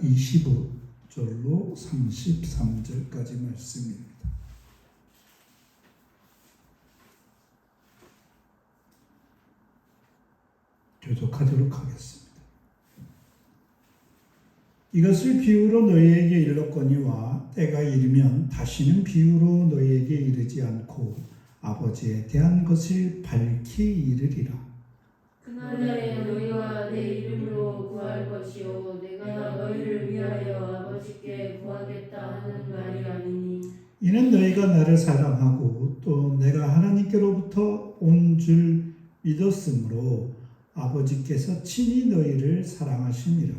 25절로 33절까지 말씀입니다. 교독하도록 하겠습니다. 이것을 비유로 너희에게 일렀거니와 때가 이르면 다시는 비유로 너희에게 이르지 않고 아버지에 대한 것을 밝히 이르리라. 그날에 너희와 내 이름으로 구할 것이요 내가 너희를 위하여 아버지께 구하겠다 하는 말이 아니니 이는 너희가 나를 사랑하고 또 내가 하나님께로부터 온 줄 믿었으므로 아버지께서 친히 너희를 사랑하심이라.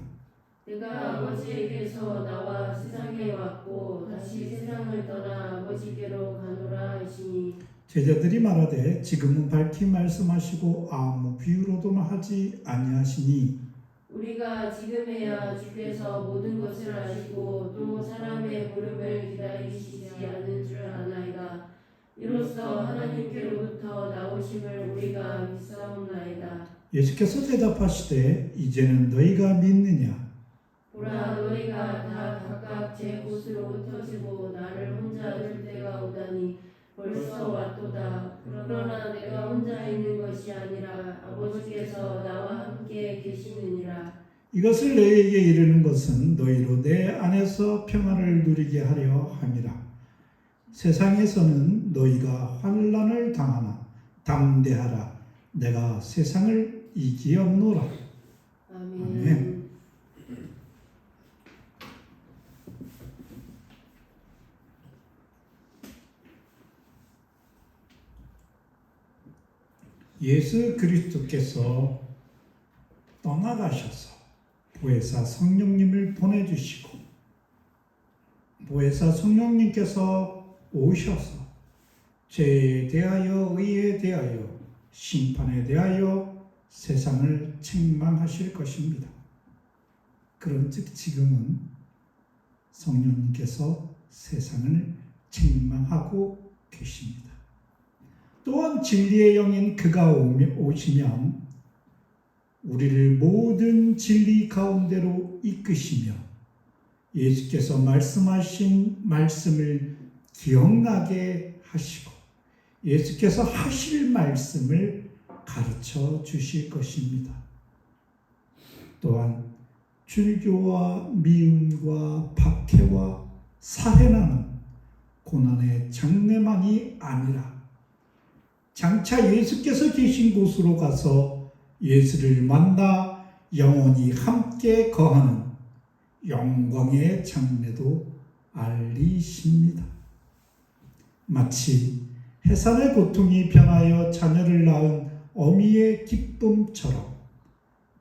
내가 아버지에게서 나와 세상에 왔고 다시 세상을 떠나 아버지께로 가노라 하시니 제자들이 말하되 지금은 밝히 말씀하시고 아무 비유로도 하지 아니하시니 우리가 지금에야 주께서 모든 것을 아시고 또 사람의 부름을 기다리시지 않는 줄 아나이다. 이로써 하나님께로부터 나오심을 우리가 믿사옵나이다. 예수께서 대답하시되 이제는 너희가 믿느냐? 보라 너희가 다 각각 제 곳으로 흩어지고 나를 혼자 둘 때가 오다니 벌써 왔도다. 그러나 내가 혼자 있는 것이 아니라 아버지께서 나와 함께 계시느니라. 이것을 너희에게 이르는 것은 너희로 내 안에서 평안을 누리게 하려 함이라. 세상에서는 너희가 환난을 당하나 담대하라. 내가 세상을 이기었노라. 아멘. 예수 그리스도께서 떠나가셔서 보혜사 성령님을 보내주시고 보혜사 성령님께서 오셔서 죄에 대하여 의에 대하여 심판에 대하여 세상을 책망하실 것입니다. 그런즉 지금은 성령님께서 세상을 책망하고 계십니다. 또한 진리의 영인 그가 오시면 우리를 모든 진리 가운데로 이끄시며 예수께서 말씀하신 말씀을 기억나게 하시고 예수께서 하실 말씀을 가르쳐 주실 것입니다. 또한 줄교와 미움과 박해와 살해나는 고난의 장래만이 아니라 장차 예수께서 계신 곳으로 가서 예수를 만나 영원히 함께 거하는 영광의 장래도 알리십니다. 마치 해산의 고통이 변하여 자녀를 낳은 어미의 기쁨처럼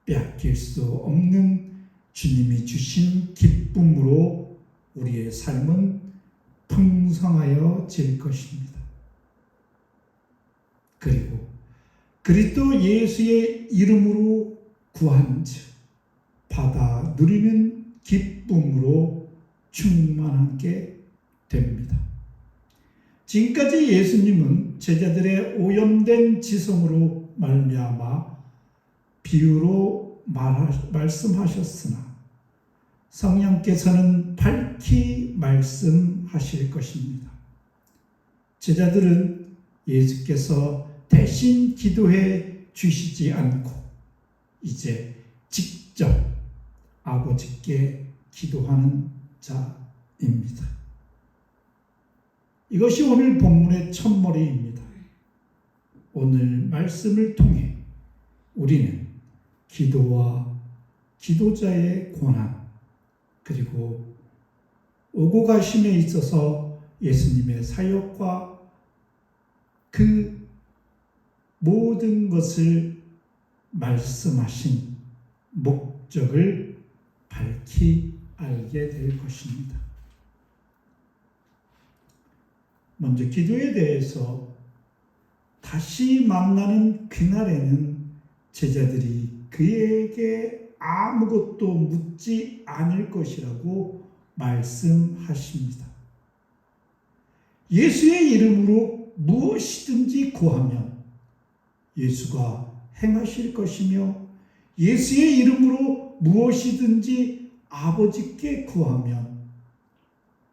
빼앗길 수 없는 주님이 주신 기쁨으로 우리의 삶은 풍성하여질 것입니다. 그리고 그리스도 예수의 이름으로 구한 즉 받아 누리는 기쁨으로 충만하게 됩니다. 지금까지 예수님은 제자들의 오염된 지성으로 말미암아 비유로 말씀하셨으나 성령께서는 밝히 말씀하실 것입니다. 제자들은 예수께서 대신 기도해 주시지 않고 이제 직접 아버지께 기도하는 자입니다. 이것이 오늘 본문의 첫머리입니다. 오늘 말씀을 통해 우리는 기도와 기도자의 고난 그리고 오고 가심에 있어서 예수님의 사역과 그 모든 것을 말씀하신 목적을 밝히 알게 될 것입니다. 먼저 기도에 대해서 다시 만나는 그날에는 제자들이 그에게 아무것도 묻지 않을 것이라고 말씀하십니다. 예수의 이름으로 무엇이든지 구하면 예수가 행하실 것이며 예수의 이름으로 무엇이든지 아버지께 구하면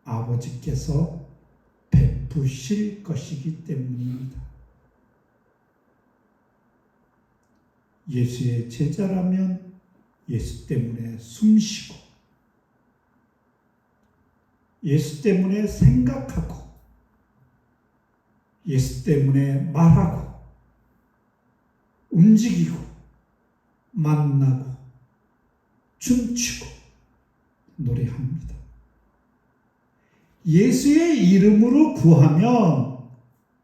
아버지께서 베푸실 것이기 때문입니다. 예수의 제자라면 예수 때문에 숨쉬고 예수 때문에 생각하고 예수 때문에 말하고 움직이고 만나고 춤추고 노래합니다. 예수의 이름으로 구하면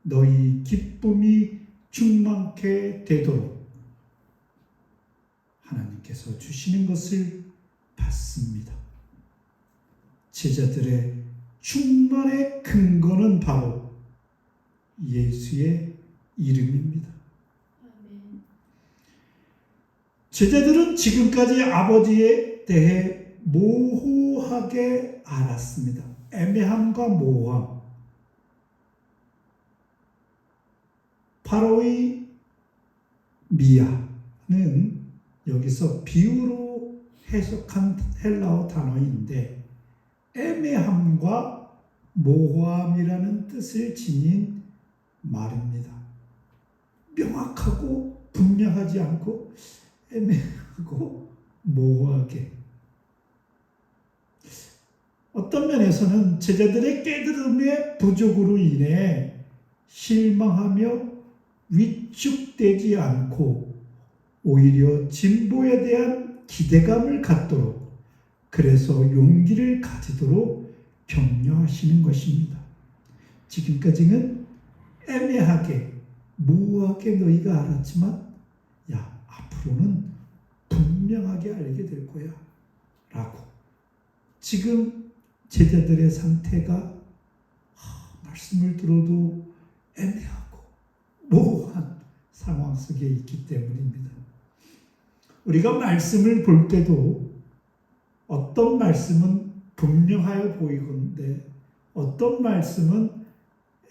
너희 기쁨이 충만케 되도록 하나님께서 주시는 것을 받습니다. 제자들의 충만의 근거는 바로 예수의 이름입니다. 아멘. 제자들은 지금까지 아버지에 대해 모호하게 알았습니다. 애매함과 모호함. 바로의 미아는 여기서 비유로 해석한 헬라어 단어인데 애매함과 모호함이라는 뜻을 지닌 말입니다. 명확하고 분명하지 않고 애매하고 모호하게. 어떤 면에서는 제자들의 깨달음의 부족으로 인해 실망하며 위축되지 않고 오히려 진보에 대한 기대감을 갖도록, 그래서 용기를 가지도록 격려하시는 것입니다. 지금까지는 애매하게 모호하게 너희가 알았지만 야, 앞으로는 분명하게 알게 될 거야 라고. 지금 제자들의 상태가 말씀을 들어도 애매하고 모호한 상황 속에 있기 때문입니다. 우리가 말씀을 볼 때도 어떤 말씀은 분명하여 보이건데 어떤 말씀은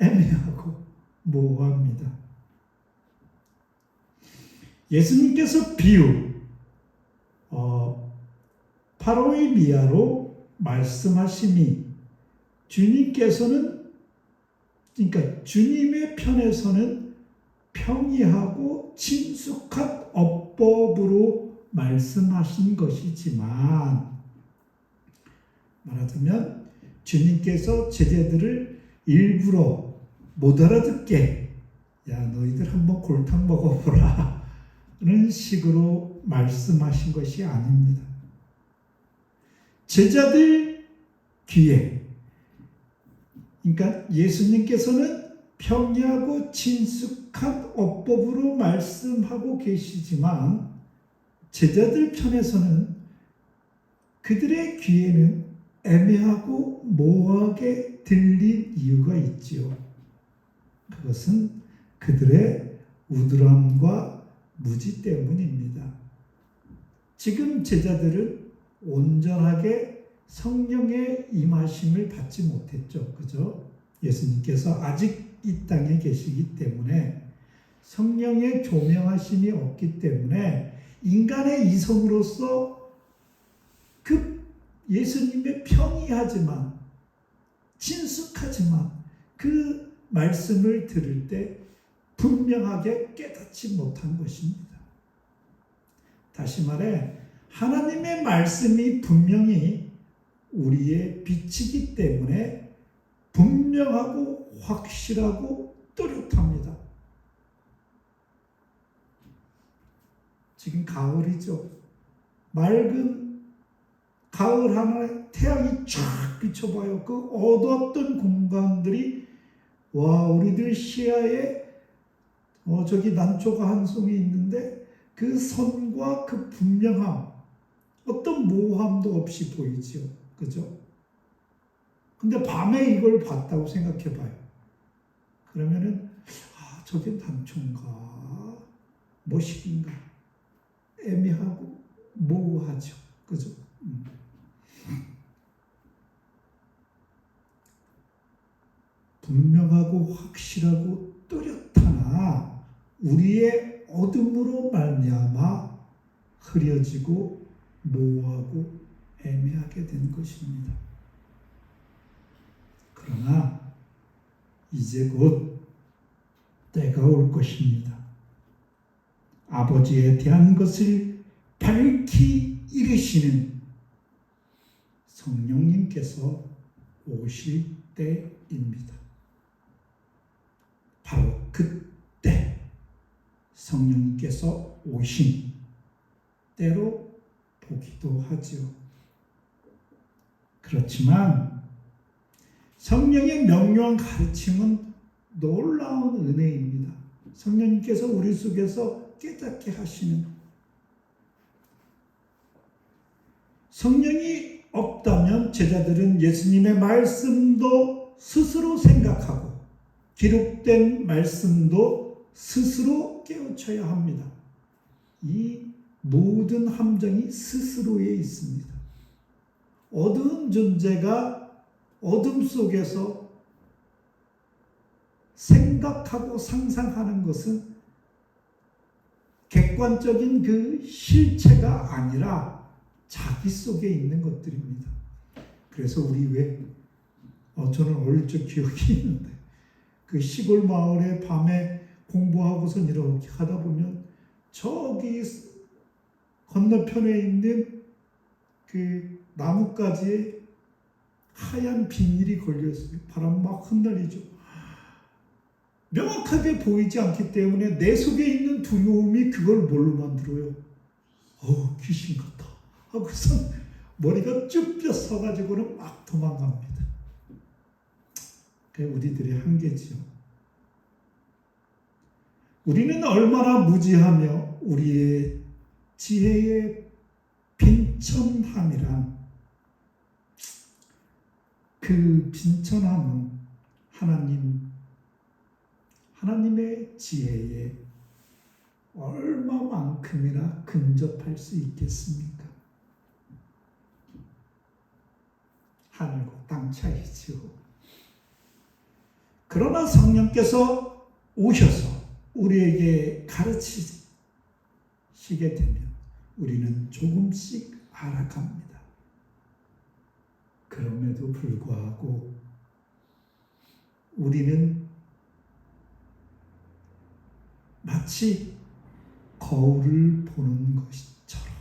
애매하고 모호합니다. 예수님께서 비유 바로의 미아로 말씀하심이 주님께서는, 그러니까 주님의 편에서는 평이하고 친숙한 어법으로 말씀하신 것이지만, 말하자면 주님께서 제자들을 일부러 못 알아듣게 야, 너희들 한번 골탕 먹어보라 는 식으로 말씀하신 것이 아닙니다. 제자들 귀에, 그러니까 예수님께서는 평이하고 친숙한 어법으로 말씀하고 계시지만 제자들 편에서는 그들의 귀에는 애매하고 모호하게 들린 이유가 있지요. 그것은 그들의 우둔함과 무지 때문입니다. 지금 제자들은 온전하게 성령의 임하심을 받지 못했죠. 그죠? 예수님께서 아직 이 땅에 계시기 때문에 성령의 조명하심이 없기 때문에 인간의 이성으로서 그 예수님의 평이하지만 친숙하지만 그 말씀을 들을 때 분명하게 깨닫지 못한 것입니다. 다시 말해 하나님의 말씀이 분명히 우리의 빛이기 때문에 분명하고 확실하고 뚜렷합니다. 지금 가을이죠. 맑은 가을 하늘에 태양이 쫙 비춰봐요. 그 어두웠던 공간들이 와, 우리들 시야에 저기 난초가 한 송이 있는데 그 선과 그 분명함, 어떤 모호함도 없이 보이죠. 그죠? 근데 밤에 이걸 봤다고 생각해봐요. 그러면은 저게 난초인가 뭐식인가 애매하고 모호하죠. 그죠? 분명하고 확실하고 뚜렷하나 우리의 어둠으로 말미암아 흐려지고 모호하고 애매하게 된 것입니다. 그러나 이제 곧 때가 올 것입니다. 아버지에 대한 것을 밝히 이르시는 성령님께서 오실 때입니다. 바로 그때 성령님께서 오신 때로 보기도 하죠. 그렇지만 성령의 명료한 가르침은 놀라운 은혜입니다. 성령님께서 우리 속에서 깨닫게 하시는, 성령이 없다면 제자들은 예수님의 말씀도 스스로 생각하고 기록된 말씀도 스스로 깨우쳐야 합니다. 이 모든 함정이 스스로에 있습니다. 어두운 존재가 어둠 속에서 생각하고 상상하는 것은 객관적인 그 실체가 아니라 자기 속에 있는 것들입니다. 그래서 우리 저는 어릴 적 기억이 있는데 그 시골 마을에 밤에 공부하고선 이렇게 하다 보면 저기 건너편에 있는 그 나뭇가지에 하얀 비닐이 걸려있어요. 바람 막 흩날리죠. 명확하게 보이지 않기 때문에 내 속에 있는 두려움이 그걸 뭘로 만들어요? 귀신 같다 하고선 머리가 쭉 펴서가지고는 막 도망갑니다. 그게 우리들의 한계지요. 우리는 얼마나 무지하며 우리의 지혜의 빈천함이란, 그 빈천함은 하나님의 지혜에 얼마만큼이나 근접할 수 있겠습니까? 하늘과 땅 차이죠. 그러나 성령께서 오셔서 우리에게 가르치시게 되면 우리는 조금씩 알아갑니다. 그럼에도 불구하고 우리는 마치 거울을 보는 것처럼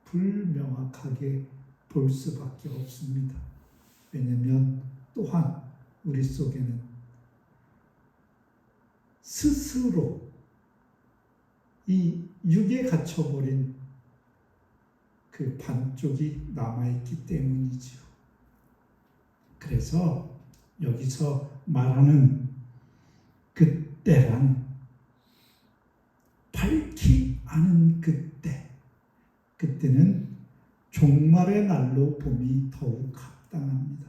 불명확하게 볼 수밖에 없습니다. 왜냐하면 또한 우리 속에는 스스로 이 육에 갇혀버린 그 반쪽이 남아있기 때문이지요. 그래서 여기서 말하는 그때란 밝히 아는 그때는 종말의 날로 봄이 더욱 합당합니다.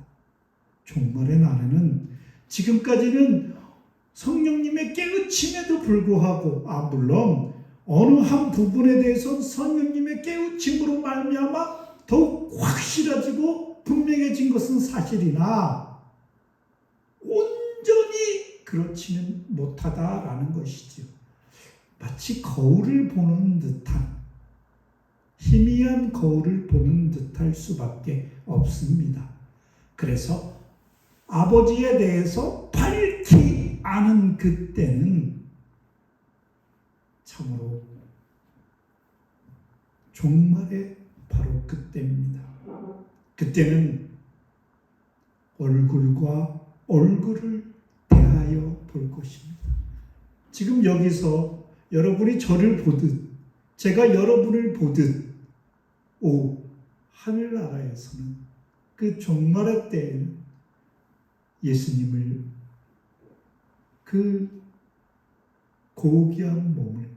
종말의 날에는 지금까지는 성령님의 깨우침에도 불구하고, 물론 어느 한 부분에 대해서 성령님의 깨우침으로 말미암아 더욱 확실해지고 분명해진 것은 사실이나 온전히 그렇지는 못하다라는 것이죠. 마치 거울을 보는 듯한, 희미한 거울을 보는 듯할 수밖에 없습니다. 그래서 아버지에 대해서 밝히 아는 그때는 참으로 종말의 바로 그때입니다. 그때는 얼굴과 얼굴을 대하여 볼 것입니다. 지금 여기서 여러분이 저를 보듯, 제가 여러분을 보듯, 하늘나라에서는 그 종말의 때에는 예수님을, 그 고귀한 몸을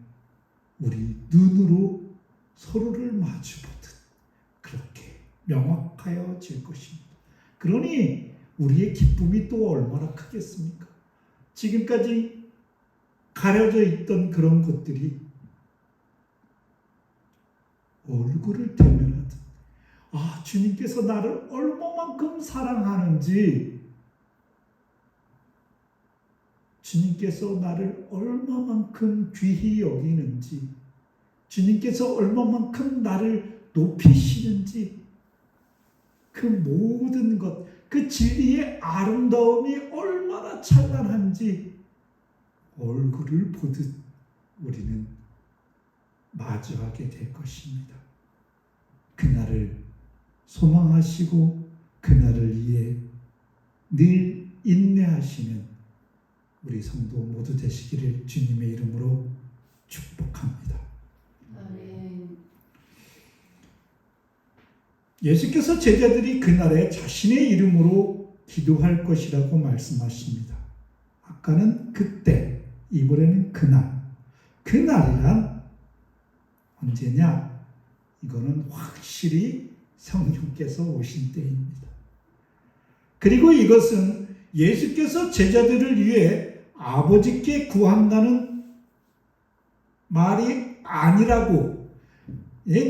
우리 눈으로 서로를 마주보듯 그렇게 명확하여질 것입니다. 그러니 우리의 기쁨이 또 얼마나 크겠습니까? 지금까지 가려져 있던 그런 것들이 얼굴을 대면하듯, 주님께서 나를 얼마만큼 사랑하는지, 주님께서 나를 얼마만큼 귀히 여기는지, 주님께서 얼마만큼 나를 높이시는지 그 모든 것, 그 진리의 아름다움이 얼마나 찬란한지 얼굴을 보듯 우리는 마주하게 될 것입니다. 그날을 소망하시고 그날을 위해 늘 인내하시는 우리 성도 모두 되시기를 주님의 이름으로 축복합니다. 아멘. 예수께서 제자들이 그날에 자신의 이름으로 기도할 것이라고 말씀하십니다. 아까는 그때, 이번에는 그날. 그날이란 언제냐? 이거는 확실히 성령께서 오신 때입니다. 그리고 이것은 예수께서 제자들을 위해 아버지께 구한다는 말이 아니라고,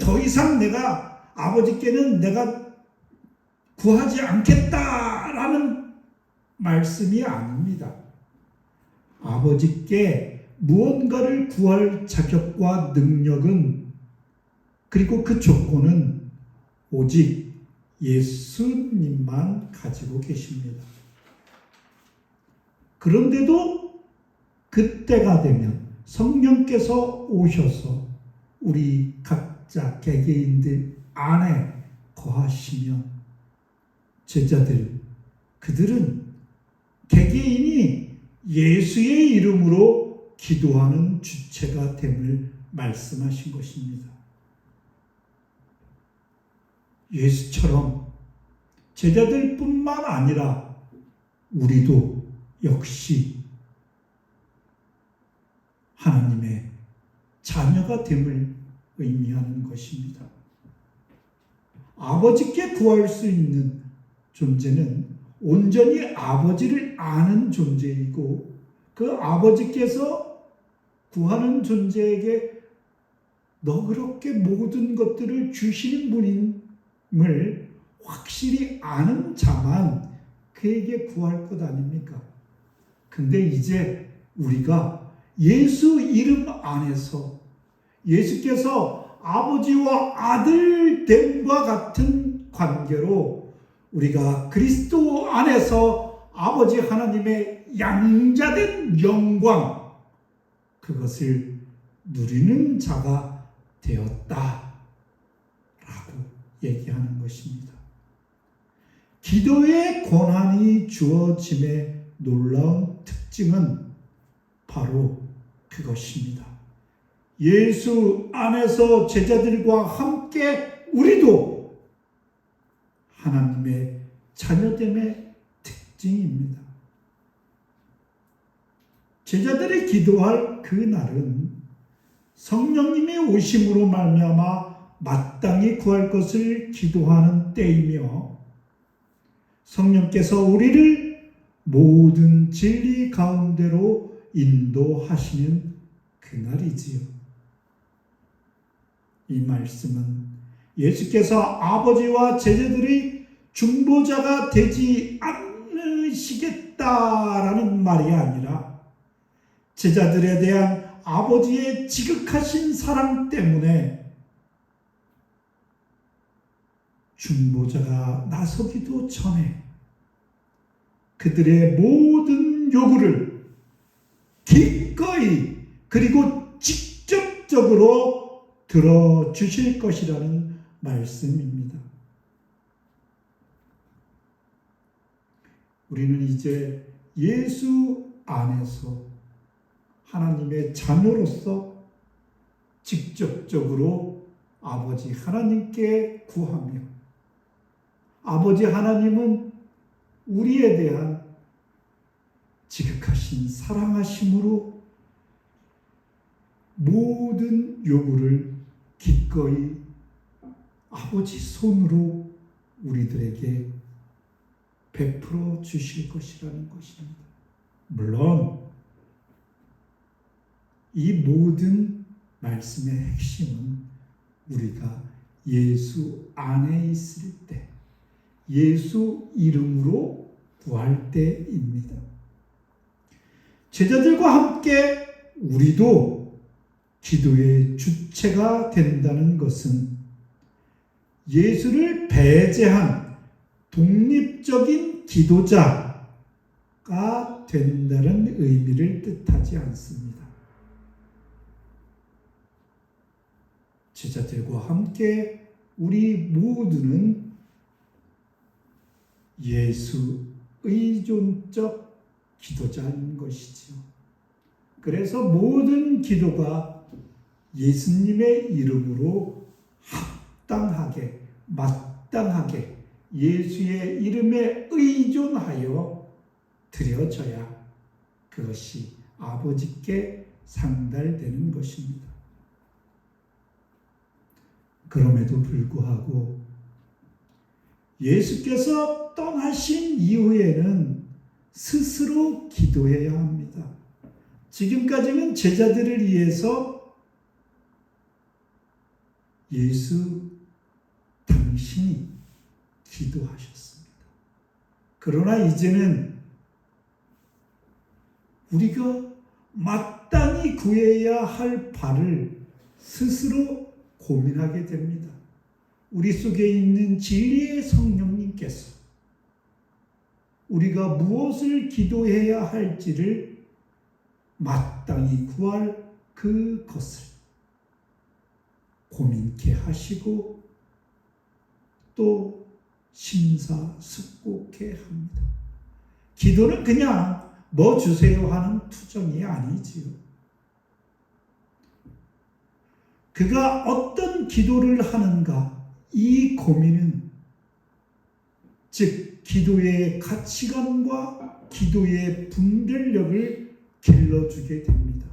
더 이상 내가 아버지께는 내가 구하지 않겠다라는 말씀이 아닙니다. 아버지께 무언가를 구할 자격과 능력은, 그리고 그 조건은 오직 예수님만 가지고 계십니다. 그런데도 그때가 되면 성령께서 오셔서 우리 각자 개개인들 안에 거하시면 제자들, 그들은 개개인이 예수의 이름으로 기도하는 주체가 됨을 말씀하신 것입니다. 예수처럼 제자들뿐만 아니라 우리도 역시 하나님의 자녀가 됨을 의미하는 것입니다. 아버지께 구할 수 있는 존재는 온전히 아버지를 아는 존재이고, 그 아버지께서 구하는 존재에게 너그럽게 모든 것들을 주시는 분임을 확실히 아는 자만 그에게 구할 것 아닙니까? 근데 이제 우리가 예수 이름 안에서 예수께서 아버지와 아들됨과 같은 관계로 우리가 그리스도 안에서 아버지 하나님의 양자된 영광, 그것을 누리는 자가 되었다라고 얘기하는 것입니다. 기도의 권한이 주어짐의 놀라운 특징은 바로 그것입니다. 예수 안에서 제자들과 함께 우리도 하나님의 자녀됨의 특징입니다. 제자들이 기도할 그 날은 성령님의 오심으로 말미암아 마땅히 구할 것을 기도하는 때이며, 성령께서 우리를 모든 진리 가운데로 인도하시는 그날이지요. 이 말씀은 예수께서 아버지와 제자들이 중보자가 되지 않으시겠다라는 말이 아니라 제자들에 대한 아버지의 지극하신 사랑 때문에 중보자가 나서기도 전에 그들의 모든 요구를 기꺼이 그리고 직접적으로 들어주실 것이라는 말씀입니다. 우리는 이제 예수 안에서 하나님의 자녀로서 직접적으로 아버지 하나님께 구하며, 아버지 하나님은 우리에 대한 지극하신 사랑하심으로 모든 요구를 기꺼이 아버지 손으로 우리들에게 베풀어 주실 것이라는 것입니다. 물론 이 모든 말씀의 핵심은 우리가 예수 안에 있을 때, 예수 이름으로 구할 때입니다. 제자들과 함께 우리도 기도의 주체가 된다는 것은 예수를 배제한 독립적인 기도자가 된다는 의미를 뜻하지 않습니다. 제자들과 함께 우리 모두는 예수 의존적 기도자인 것이지요. 그래서 모든 기도가 예수님의 이름으로 합당하게, 마땅하게 예수의 이름에 의존하여 드려져야 그것이 아버지께 상달되는 것입니다. 그럼에도 불구하고 예수께서 떠나신 이후에는 스스로 기도해야 합니다. 지금까지는 제자들을 위해서 예수 당신이 기도하셨습니다. 그러나 이제는 우리가 마땅히 구해야 할 바를 스스로 고민하게 됩니다. 우리 속에 있는 진리의 성령님께서 우리가 무엇을 기도해야 할지를 마땅히 구할 그것을 고민케 하시고 또 심사숙고케 합니다. 기도는 그냥 뭐 주세요 하는 투정이 아니지요. 그가 어떤 기도를 하는가, 이 고민은 즉 기도의 가치관과 기도의 분별력을 길러주게 됩니다.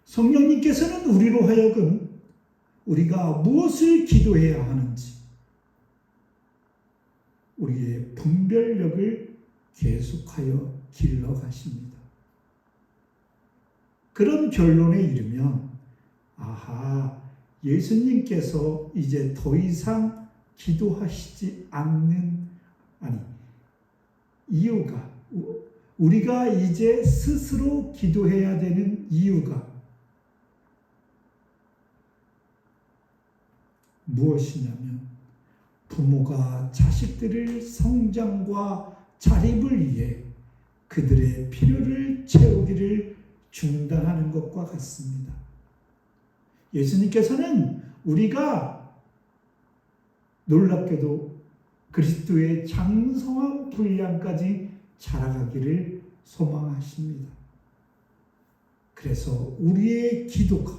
성령님께서는 우리로 하여금 우리가 무엇을 기도해야 하는지 우리의 분별력을 계속하여 길러가십니다. 그런 결론에 이르면 아하, 예수님께서 이제 더 이상 기도하시지 않는 이유가 우리가 이제 스스로 기도해야 되는 이유가 무엇이냐면 부모가 자식들의 성장과 자립을 위해 그들의 필요를 채우기를 중단하는 것과 같습니다. 예수님께서는 우리가 놀랍게도 그리스도의 장성한 분량까지 자라가기를 소망하십니다. 그래서 우리의 기도가,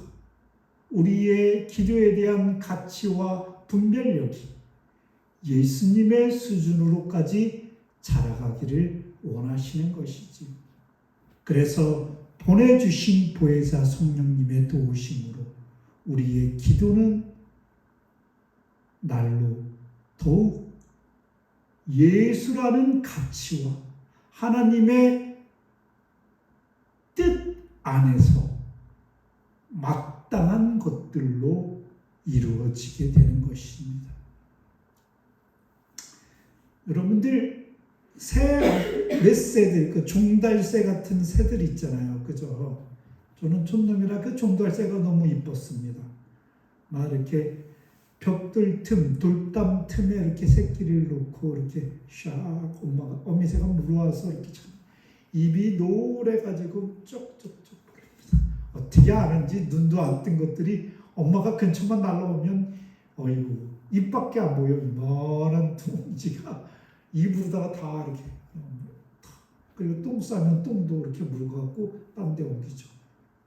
우리의 기도에 대한 가치와 분별력이 예수님의 수준으로까지 자라가기를 원하시는 것이지요. 그래서 보내주신 보혜사 성령님의 도우심으로 우리의 기도는 날로 더욱 예수라는 가치와 하나님의 뜻 안에서 마땅한 것들로 이루어지게 되는 것입니다. 여러분들 몇 새들, 그 종달새 같은 새들 있잖아요. 그죠? 저는 촌놈이라 그 종달새가 너무 이뻤습니다. 막 이렇게 벽돌 틈, 돌담 틈에 이렇게 새끼를 놓고 이렇게 샥 엄마가 어미새가 물어와서 이렇게 참 입이 노래가지고 쪽쪽쪽 부릅니다. 어떻게 아는지 눈도 안 뜬 것들이 엄마가 근처만 날라오면 어이구 입밖에 안 보여. 이만한 둥지가 입으로다가 다 이렇게 그리고 똥 싸면 똥도 이렇게 물어갖고 딴 데 옮기죠.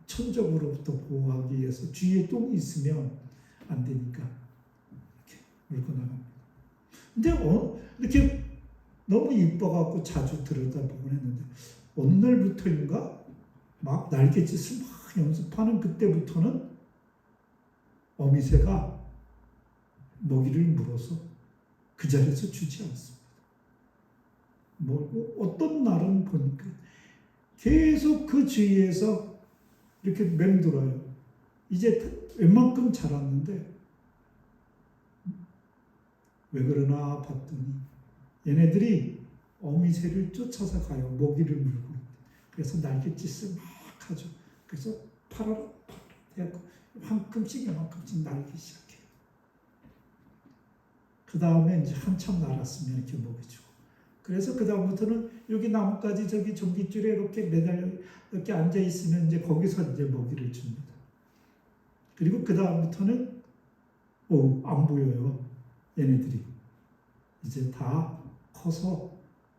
천적으로부터 보호하기 위해서 주위에 똥이 있으면 안 되니까 이렇게 물고 나갑니다. 근데 이렇게 너무 이뻐갖고 자주 들여다보곤 했는데 어느 날부터인가 막 날갯짓을 막 연습하는 그때부터는 어미새가 먹이를 물어서 그 자리에서 주지 않습니다. 뭐 어떤 날은 보니까 계속 그 주위에서 이렇게 맴돌아요. 이제 웬만큼 자랐는데 왜 그러나 봤더니 얘네들이 어미새를 쫓아서 가요. 먹이를 물고. 그래서 날갯짓을 막 하죠. 그래서 파라라 해갖고 한큼씩 날기 시작해요. 그 다음에 이제 한참 날았으면 이렇게 먹여주고. 그래서 그 다음부터는 여기 나뭇가지 저기 전깃줄에 이렇게 매달려 이렇게 앉아 있으면 이제 거기서 이제 먹이를 줍니다. 그리고 그 다음부터는 안 보여요. 얘네들이 이제 다 커서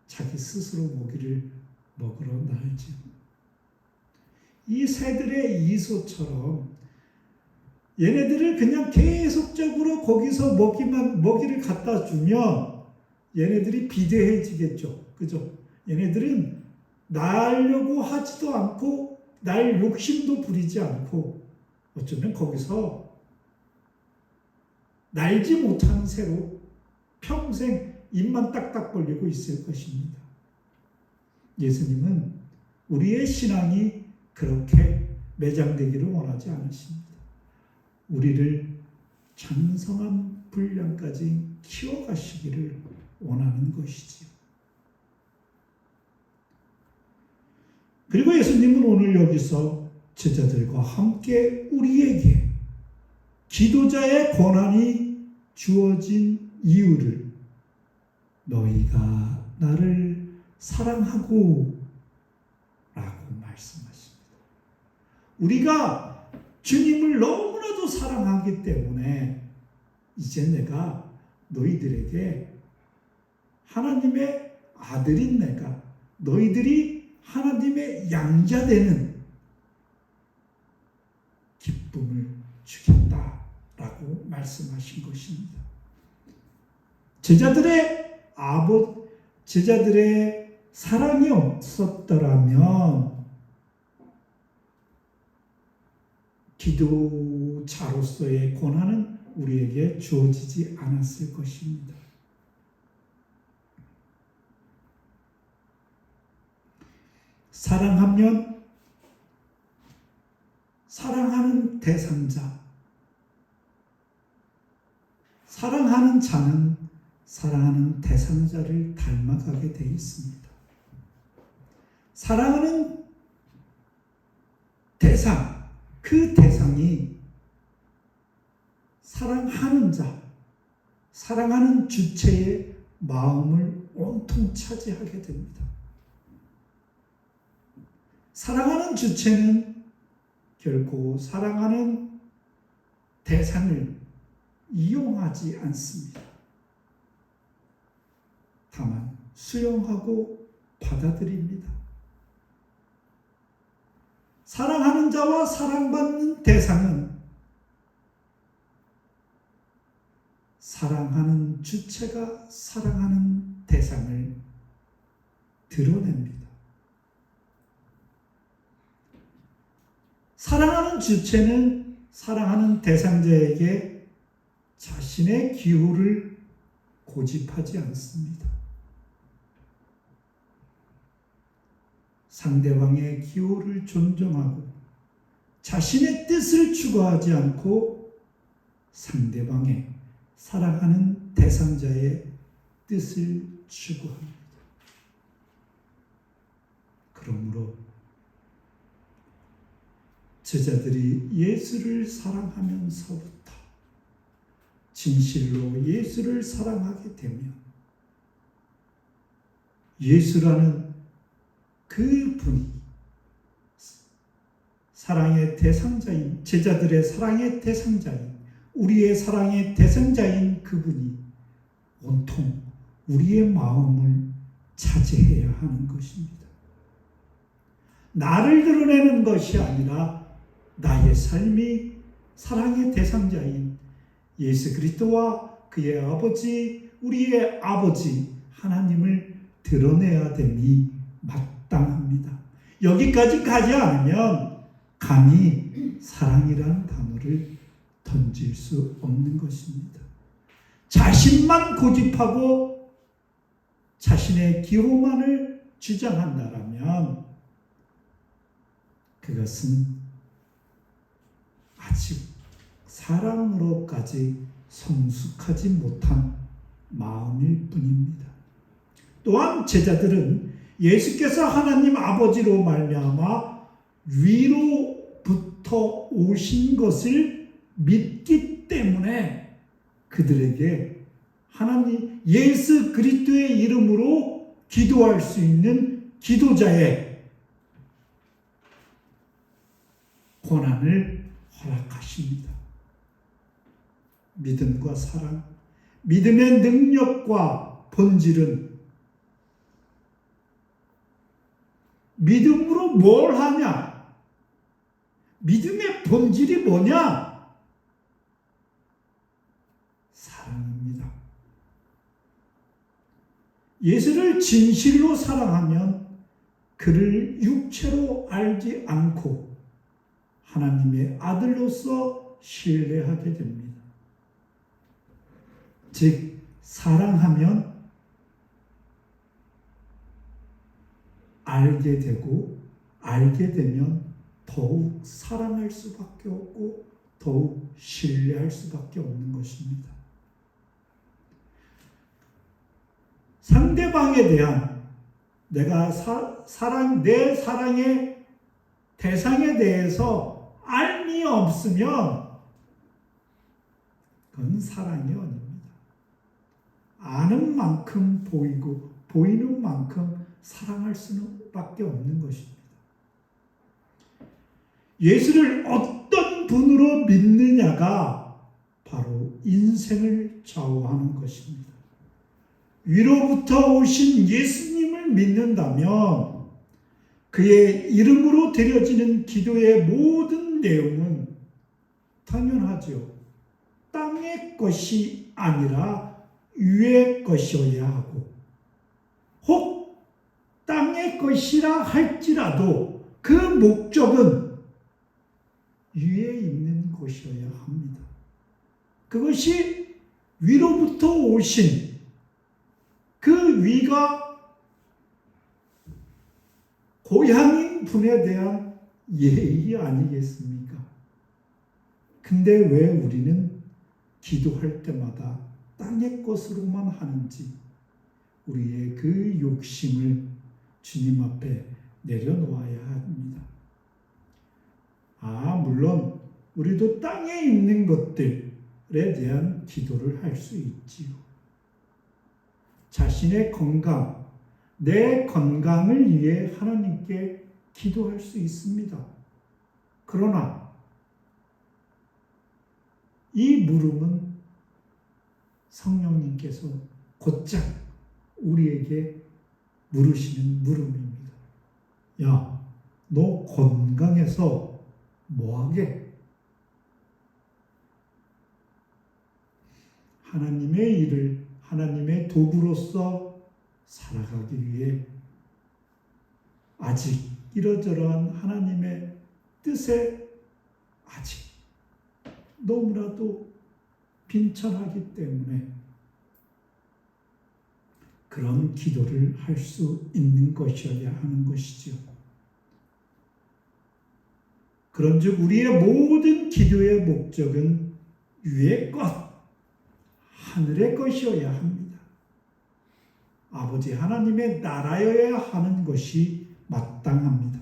자기 스스로 먹이를 먹으러 날지요. 이 새들의 이소처럼 얘네들을 그냥 계속적으로 거기서 먹이를 갖다 주면 얘네들이 비대해지겠죠. 그죠? 얘네들은 날려고 하지도 않고 날 욕심도 부리지 않고 어쩌면 거기서 날지 못하는 새로 평생 입만 딱딱 벌리고 있을 것입니다. 예수님은 우리의 신앙이 그렇게 매장되기를 원하지 않으십니다. 우리를 장성한 분량까지 키워가시기를 원하는 것이지요. 그리고 예수님은 오늘 여기서 제자들과 함께 우리에게 기도자의 권한이 주어진 이유를 너희가 나를 사랑하고 라고 말씀하십니다. 우리가 주님을 너무나도 사랑하기 때문에 이제 내가 너희들에게 하나님의 아들인 내가 너희들이 하나님의 양자되는 기쁨을 주겠다라고 말씀하신 것입니다. 제자들의 사랑이 없었더라면 기도자로서의 권한은 우리에게 주어지지 않았을 것입니다. 사랑하면 사랑하는 대상자, 사랑하는 자는 사랑하는 대상자를 닮아가게 되어 있습니다. 사랑하는 대상, 그 대상이 사랑하는 자, 사랑하는 주체의 마음을 온통 차지하게 됩니다. 사랑하는 주체는 결코 사랑하는 대상을 이용하지 않습니다. 다만 수용하고 받아들입니다. 사랑하는 자와 사랑받는 대상은 사랑하는 주체가 사랑하는 대상을 드러냅니다. 사랑하는 주체는 사랑하는 대상자에게 자신의 기호를 고집하지 않습니다. 상대방의 기호를 존중하고 자신의 뜻을 추구하지 않고 상대방의 사랑하는 대상자의 뜻을 추구합니다. 그러므로 제자들이 예수를 사랑하면서부터 진실로 예수를 사랑하게 되면 예수라는 그 분이 사랑의 대상자인, 제자들의 사랑의 대상자인, 우리의 사랑의 대상자인 그분이 온통 우리의 마음을 차지해야 하는 것입니다. 나를 드러내는 것이 아니라 나의 삶이 사랑의 대상자인 예수 그리스도와 그의 아버지, 우리의 아버지 하나님을 드러내야 됨이 마땅합니다. 여기까지 가지 않으면 감히 사랑이라는 단어를 던질 수 없는 것입니다. 자신만 고집하고 자신의 기호만을 주장한다라면 그것은 아직 사랑으로까지 성숙하지 못한 마음일 뿐입니다. 또한 제자들은 예수께서 하나님 아버지로 말미암아 위로부터 오신 것을 믿기 때문에 그들에게 하나님 예수 그리스도의 이름으로 기도할 수 있는 기도자의 권한을 허락하십니다. 믿음과 사랑, 믿음의 능력과 본질은 믿음으로 뭘 하냐? 믿음의 본질이 뭐냐? 사랑입니다. 예수를 진실로 사랑하면 그를 육체로 알지 않고 하나님의 아들로서 신뢰하게 됩니다. 즉, 사랑하면 알게 되고, 알게 되면 더욱 사랑할 수밖에 없고 더욱 신뢰할 수밖에 없는 것입니다. 상대방에 대한 내가 내 사랑의 대상에 대해서 알미 없으면 그건 사랑이 아닙니다. 아는 만큼 보이고 보이는 만큼 사랑할 수밖에 없는 것입니다. 예수를 어떤 분으로 믿느냐가 바로 인생을 좌우하는 것입니다. 위로부터 오신 예수님을 믿는다면 그의 이름으로 드려지는 기도의 모든 내용은 당연하죠. 땅의 것이 아니라 위의 것이어야 하고, 혹 땅의 것이라 할지라도 그 목적은 위에 있는 것이어야 합니다. 그것이 위로부터 오신 그 위가 고향인 분에 대한 예의 아니겠습니까? 근데 왜 우리는 기도할 때마다 땅의 것으로만 하는지 우리의 그 욕심을 주님 앞에 내려놓아야 합니다. 물론 우리도 땅에 있는 것들에 대한 기도를 할 수 있지요. 자신의 건강, 내 건강을 위해 하나님께 기도할 수 있습니다. 그러나 이 물음은 성령님께서 곧장 우리에게 물으시는 물음입니다. 야, 너 건강해서 뭐하게? 하나님의 일을 하나님의 도구로서 살아가기 위해 아직 이러저러한 하나님의 뜻에 아직 너무나도 빈천하기 때문에 그런 기도를 할 수 있는 것이어야 하는 것이죠. 그런즉 우리의 모든 기도의 목적은 위의 것, 하늘의 것이어야 합니다. 아버지 하나님의 나라여야 하는 것이 마땅합니다.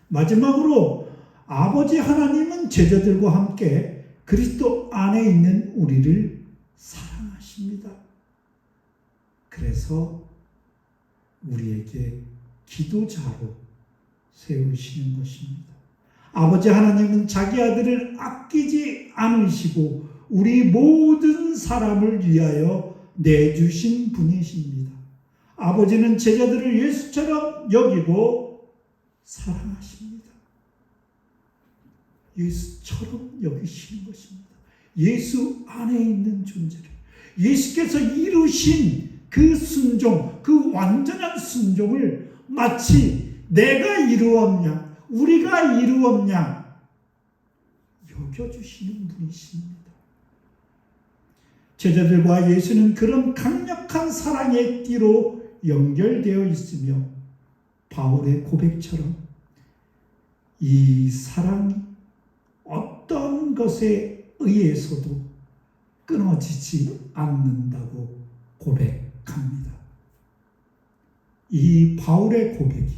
마지막으로 아버지 하나님은 제자들과 함께 그리스도 안에 있는 우리를 사랑하십니다. 그래서 우리에게 기도자로 세우시는 것입니다. 아버지 하나님은 자기 아들을 아끼지 않으시고 우리 모든 사람을 위하여 내주신 분이십니다. 아버지는 제자들을 예수처럼 여기고 사랑하십니다. 예수처럼 여기시는 것입니다. 예수 안에 있는 존재를 예수께서 이루신 그 순종, 그 완전한 순종을 마치 내가 이루었냐, 우리가 이루었냐 여겨주시는 분이십니다. 제자들과 예수는 그런 강력한 사랑의 띠로 연결되어 있으며 바울의 고백처럼 이 사랑이 어떤 것에 의해서도 끊어지지 않는다고 고백합니다. 이 바울의 고백이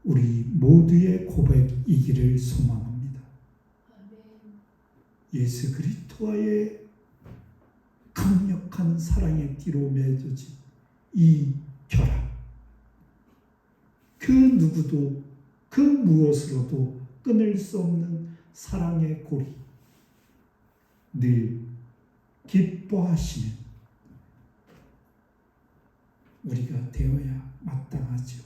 우리 모두의 고백이기를 소망합니다. 예수 그리스도와의 강력 거룩한 사랑의 띠로 맺어진 이 결합. 그 누구도 그 무엇으로도 끊을 수 없는 사랑의 고리. 늘 기뻐하시는 우리가 되어야 마땅하죠.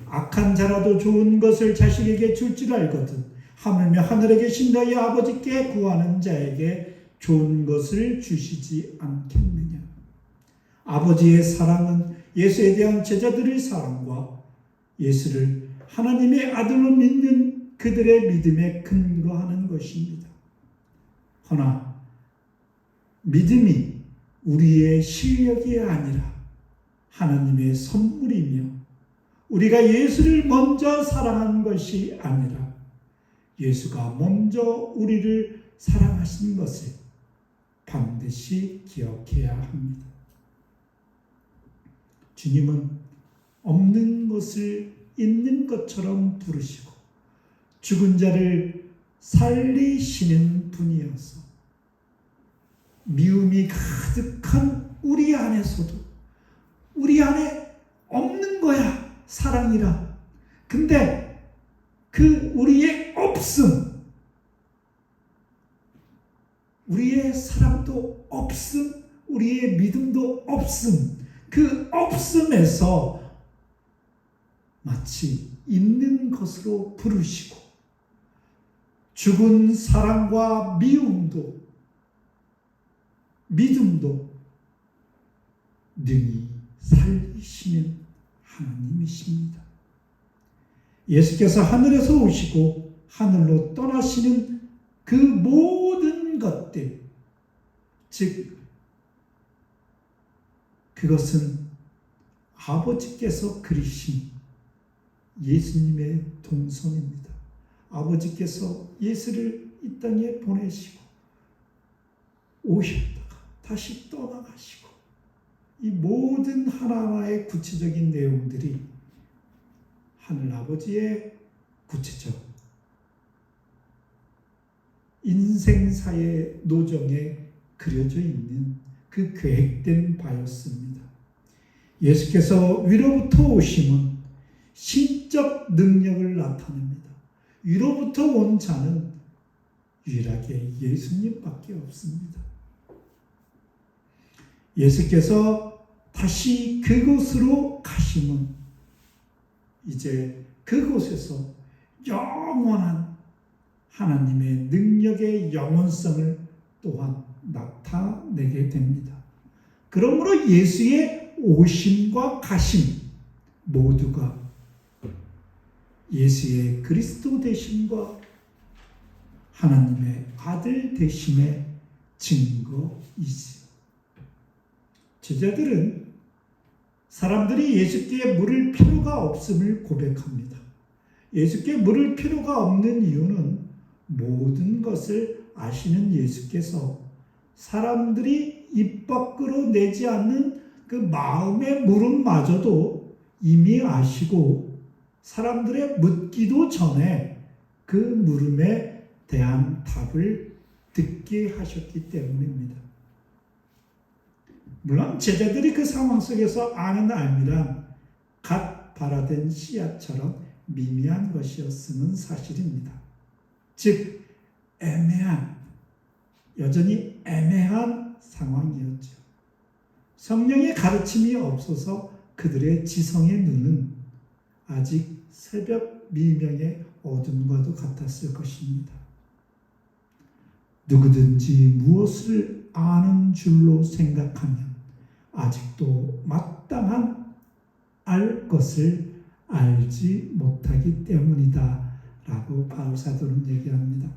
악한 자라도 좋은 것을 자식에게 줄 줄 알거든 하물며 하늘에 계신 너희 아버지께 구하는 자에게 좋은 것을 주시지 않겠느냐. 아버지의 사랑은 예수에 대한 제자들의 사랑과 예수를 하나님의 아들로 믿는 그들의 믿음에 근거하는 것입니다. 허나 믿음이 우리의 실력이 아니라 하나님의 선물이며 우리가 예수를 먼저 사랑한 것이 아니라 예수가 먼저 우리를 사랑하신 것을 반드시 기억해야 합니다. 주님은 없는 것을 있는 것처럼 부르시고 죽은 자를 살리시는 분이어서 미움이 가득한 우리 안에서도 우리 안에 없는 거야, 사랑이라. 근데 그 우리의 없음, 우리의 사랑도 없음, 우리의 믿음도 없음, 그 없음에서 마치 있는 것으로 부르시고 죽은 사랑과 미움도 믿음도 능히 살리시는 하나님이십니다. 예수께서 하늘에서 오시고 하늘로 떠나시는 그 모든 것들, 즉 그것은 아버지께서 그리신 예수님의 동선입니다. 아버지께서 예수를 이 땅에 보내시고 오셨다가 다시 떠나가시고 이 모든 하나하나의 구체적인 내용들이 하늘아버지의 구체적 인생사의 노정에 그려져 있는 그 계획된 바였습니다. 예수께서 위로부터 오심은 신적 능력을 나타냅니다. 위로부터 온 자는 유일하게 예수님밖에 없습니다. 예수께서 다시 그곳으로 가심은 이제 그곳에서 영원한 하나님의 능력의 영원성을 또한 나타내게 됩니다. 그러므로 예수의 오심과 가심 모두가 예수의 그리스도 되심과 하나님의 아들 되심의 증거이지요. 제자들은 사람들이 예수께 물을 필요가 없음을 고백합니다. 예수께 물을 필요가 없는 이유는 모든 것을 아시는 예수께서 사람들이 입 밖으로 내지 않는 그 마음의 물음마저도 이미 아시고 사람들의 묻기도 전에 그 물음에 대한 답을 듣게 하셨기 때문입니다. 물론 제자들이 그 상황 속에서 아는 알미란 갓 발아된 씨앗처럼 미미한 것이었음은 사실입니다. 즉 여전히 애매한 상황이었죠. 성령의 가르침이 없어서 그들의 지성의 눈은 아직 새벽 미명의 어둠과도 같았을 것입니다. 누구든지 무엇을 아는 줄로 생각하면 아직도 마땅한 알 것을 알지 못하기 때문이다 라고 바울 사도는 얘기합니다.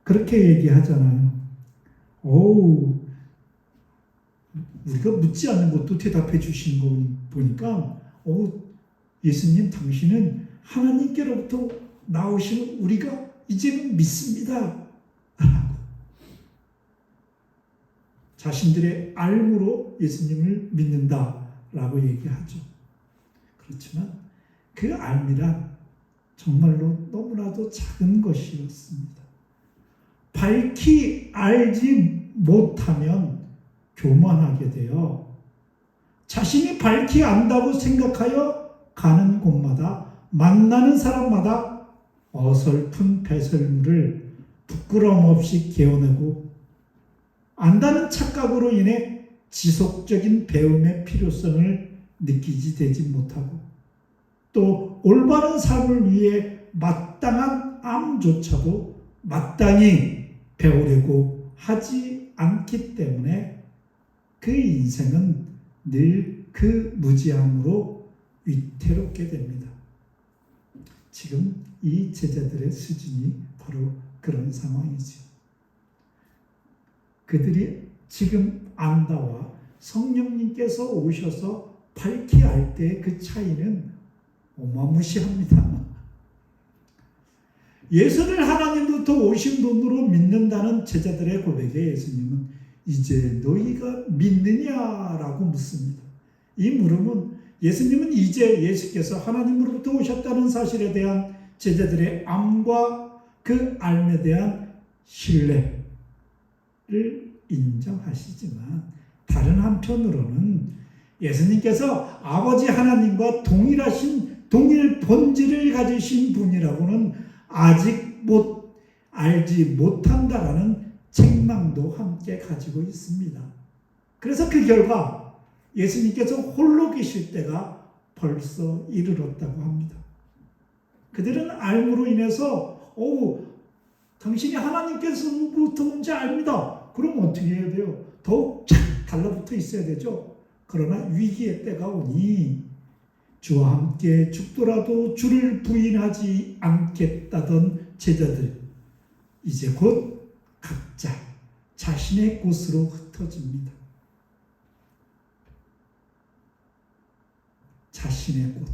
그렇게 얘기하잖아요. 우리가 묻지 않는 것도 대답해 주시는 거 보니까 예수님 당신은 하나님께로부터 나오시는 우리가 이제는 믿습니다. 라고 자신들의 알므로 예수님을 믿는다라고 얘기하죠. 그렇지만 그 알미란 정말로 너무나도 작은 것이었습니다. 밝히 알지 못하면 교만하게 되어 자신이 밝히 안다고 생각하여 가는 곳마다 만나는 사람마다 어설픈 배설물을 부끄러움 없이 개어내고 안다는 착각으로 인해 지속적인 배움의 필요성을 느끼지 되지 못하고 또 올바른 삶을 위해 마땅한 암조차도 마땅히 배우려고 하지 않기 때문에 그 인생은 늘 그 무지함으로 위태롭게 됩니다. 지금 이 제자들의 수준이 바로 그런 상황이죠. 그들이 지금 안다와 성령님께서 오셔서 밝히 알 때의 그 차이는 어마무시합니다. 예수를 하나님부터 오신 분으로 믿는다는 제자들의 고백에 예수님은 이제 너희가 믿느냐라고 묻습니다. 이 물음은 예수님은 이제 예수께서 하나님으로부터 오셨다는 사실에 대한 제자들의 암과 그 알에 대한 신뢰를 인정하시지만 다른 한편으로는 예수님께서 아버지 하나님과 동일 본질을 가지신 분이라고는 아직 알지 못한다라는 책망도 함께 가지고 있습니다. 그래서 그 결과 예수님께서 홀로 계실 때가 벌써 이르렀다고 합니다. 그들은 알므로 인해서 당신이 하나님께서부터 온지 압니다. 그럼 어떻게 해야 돼요? 더욱 착 달라붙어 있어야 되죠. 그러나 위기의 때가 오니 주와 함께 죽더라도 주를 부인하지 않겠다던 제자들 이제 곧 각자 자신의 곳으로 흩어집니다. 자신의 곳.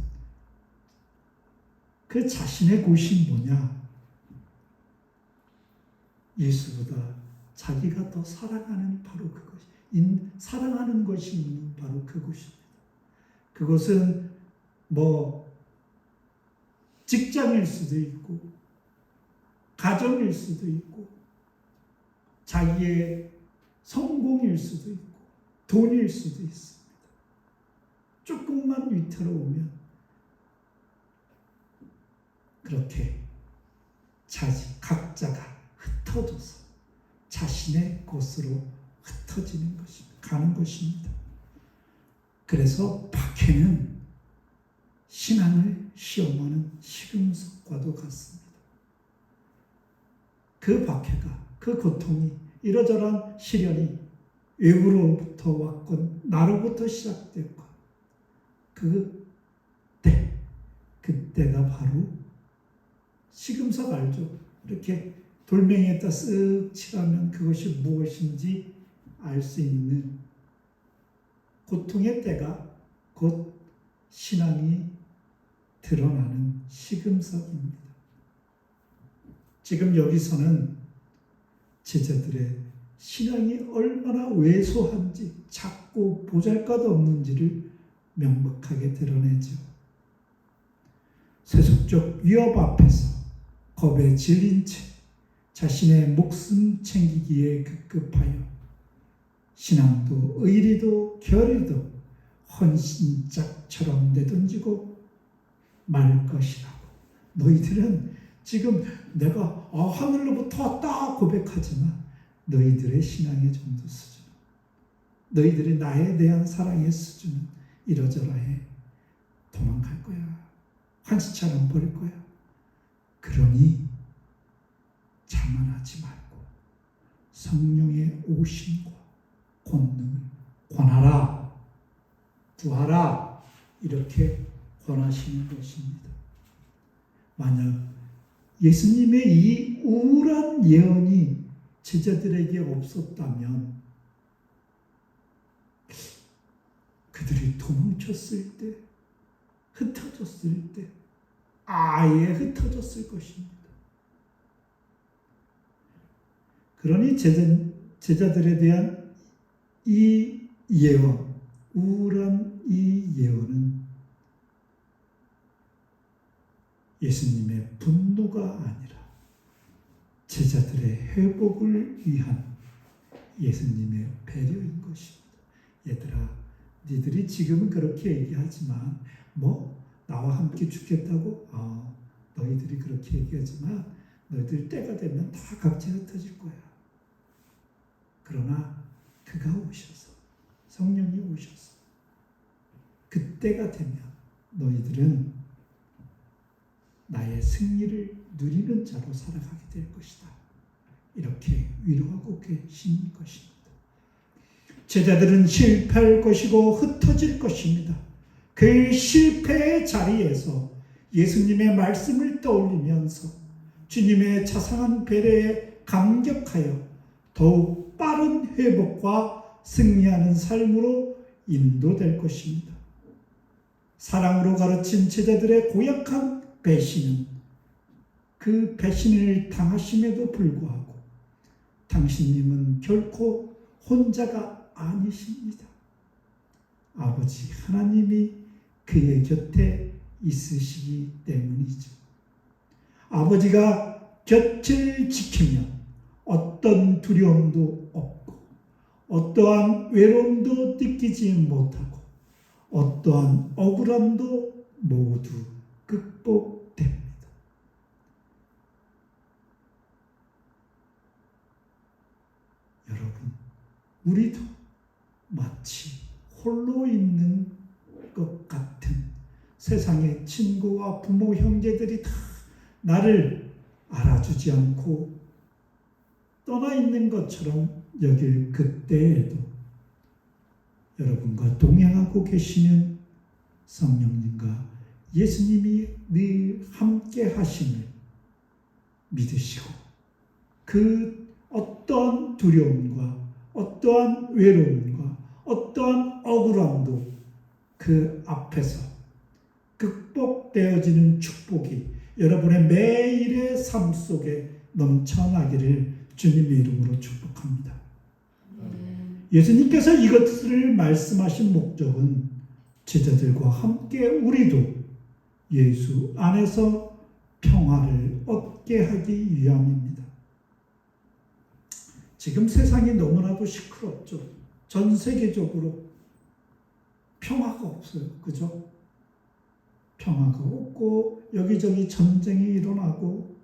그 자신의 곳이 뭐냐? 예수보다 자기가 더 사랑하는 바로 그것, 사랑하는 것이 있는 바로 그곳입니다. 그것은 직장일 수도 있고, 가정일 수도 있고, 자기의 성공일 수도 있고, 돈일 수도 있습니다. 조금만 위태로우면 그렇게 각자가 흩어져서 자신의 곳으로 흩어지는 것입니다. 가는 것입니다. 그래서 박해는 신앙을 시험하는 시금석과도 같습니다. 그 박해가, 그 고통이, 이러저러한 시련이 외부로부터 왔건 나로부터 시작됐건 그때가 바로 시금석 알죠? 이렇게 돌멩이에다 쓱 칠하면 그것이 무엇인지 알 수 있는 고통의 때가 곧 신앙이 드러나는 시금석입니다. 지금 여기서는 제자들의 신앙이 얼마나 왜소한지, 작고 보잘것없는지를 명백하게 드러내죠. 세속적 위협 앞에서 겁에 질린 채 자신의 목숨 챙기기에 급급하여 신앙도 의리도 결의도 헌신짝처럼 내던지고 말 것이라고. 너희들은 지금 내가 하늘로부터 왔다 고백하지만 너희들의 신앙의 정도 수준, 너희들의 나에 대한 사랑의 수준은 이러저러해. 도망갈 거야. 환시처럼 버릴 거야. 그러니 자만하지 말고 성령의 오심과 권능을 권하라, 구하라, 이렇게 권하시는 것입니다. 만약 예수님의 이 우울한 예언이 제자들에게 없었다면 그들이 도망쳤을 때, 흩어졌을 때 아예 흩어졌을 것입니다. 그러니 제자들에 대한 이 예언, 우울한 이 예언은 예수님의 분노가 아니라 제자들의 회복을 위한 예수님의 배려인 것입니다. 얘들아, 니들이 지금은 그렇게 얘기하지만 나와 함께 죽겠다고? 너희들이 그렇게 얘기하지만 너희들 때가 되면 다 각자 흩어질 거야. 그러나 그가 오셔서, 성령이 오셔서 그때가 되면 너희들은 나의 승리를 누리는 자로 살아가게 될 것이다. 이렇게 위로하고 계신 것입니다. 제자들은 실패할 것이고 흩어질 것입니다. 그 실패의 자리에서 예수님의 말씀을 떠올리면서 주님의 자상한 배려에 감격하여 더욱 빠른 회복과 승리하는 삶으로 인도될 것입니다. 사랑으로 가르친 제자들의 고약한 배신은 그 배신을 당하심에도 불구하고 당신님은 결코 혼자가 아니십니다. 아버지 하나님이 그의 곁에 있으시기 때문이죠. 아버지가 곁을 지키면 어떤 두려움도 없고 어떠한 외로움도 느끼지 못하고 어떠한 억울함도 모두 극복됩니다. 여러분, 우리도 마치 홀로 있는 것 같은 세상의 친구와 부모, 형제들이 다 나를 알아주지 않고 떠나 있는 것처럼 여길 그때에도 여러분과 동행하고 계시는 성령님과 예수님이 늘 함께 하심을 믿으시고 그 어떠한 두려움과 어떠한 외로움과 어떠한 억울함도 그 앞에서 극복되어지는 축복이 여러분의 매일의 삶 속에 넘쳐나기를 주님의 이름으로 축복합니다. 예수님께서 이것을 말씀하신 목적은 제자들과 함께 우리도 예수 안에서 평화를 얻게 하기 위함입니다. 지금 세상이 너무나도 시끄럽죠. 전 세계적으로 평화가 없어요. 그죠? 평화가 없고 여기저기 전쟁이 일어나고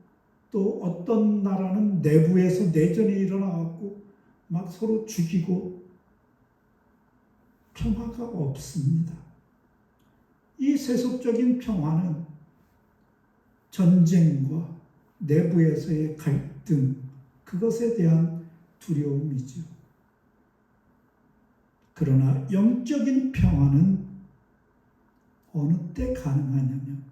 또 어떤 나라는 내부에서 내전이 일어나고 막 서로 죽이고 평화가 없습니다. 이 세속적인 평화는 전쟁과 내부에서의 갈등, 그것에 대한 두려움이죠. 그러나 영적인 평화는 어느 때 가능하냐면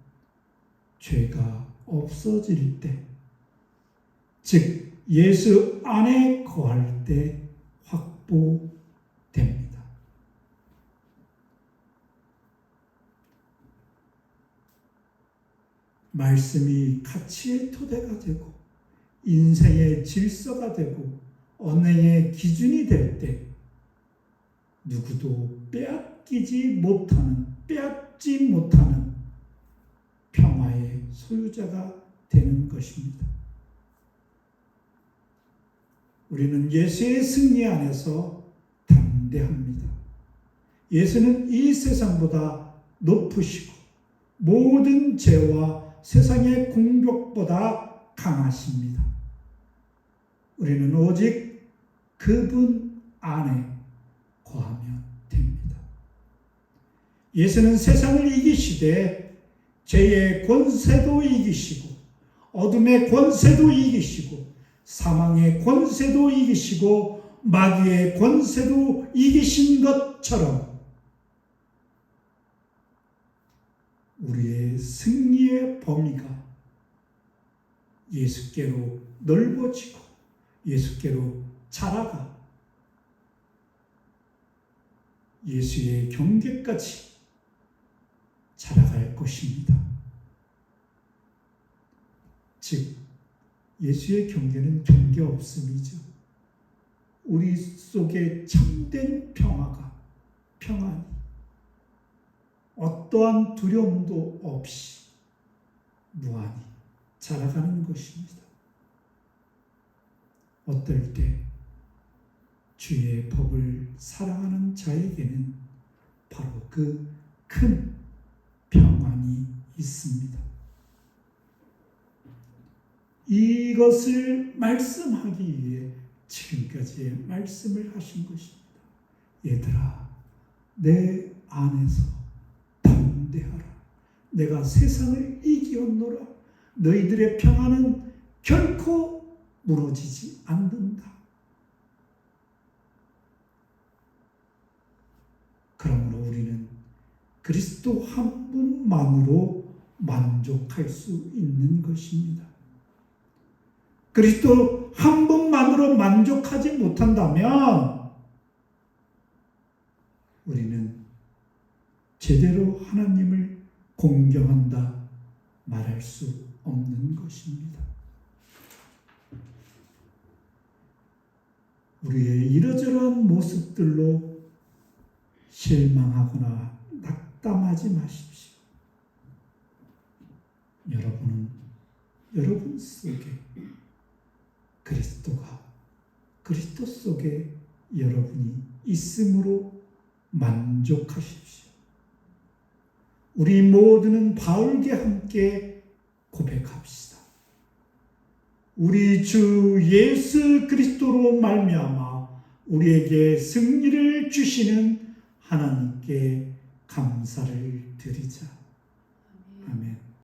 죄가 없어질 때, 즉 예수 안에 거할 때 확보됩니다. 말씀이 가치의 토대가 되고 인생의 질서가 되고 언행의 기준이 될 때 누구도 빼앗지 못하는 평화의 소유자가 되는 것입니다. 우리는 예수의 승리 안에서 담대합니다. 예수는 이 세상보다 높으시고 모든 죄와 세상의 공격보다 강하십니다. 우리는 오직 그분 안에 거하면 됩니다. 예수는 세상을 이기시되 죄의 권세도 이기시고 어둠의 권세도 이기시고 사망의 권세도 이기시고 마귀의 권세도 이기신 것처럼 우리의 승리의 범위가 예수께로 넓어지고 예수께로 자라가 예수의 경계까지 자라갈 것입니다. 즉 예수의 경계는 경계 없음이죠. 우리 속에 참된 평안이 어떠한 두려움도 없이 무한히 자라가는 것입니다. 어떨 때 주의 법을 사랑하는 자에게는 바로 그 큰 평안이 있습니다. 이것을 말씀하기 위해 지금까지의 말씀을 하신 것입니다. 얘들아, 내 안에서 담대하라. 내가 세상을 이기었노라. 너희들의 평안은 결코 무너지지 않는다. 그러므로 우리는 그리스도 한 분만으로 만족할 수 있는 것입니다. 그리스도 한 분만으로 만족하지 못한다면 우리는 제대로 하나님을 공경한다 말할 수 없는 것입니다. 우리의 이러저러한 모습들로 실망하거나 낙담하지 마십시오. 여러분은 여러분 속에 그리스도 속에 여러분이 있음으로 만족하십시오. 우리 모두는 바울과 함께 고백합시다. 우리 주 예수 그리스도로 말미암아 우리에게 승리를 주시는 하나님께 감사를 드리자. 아멘.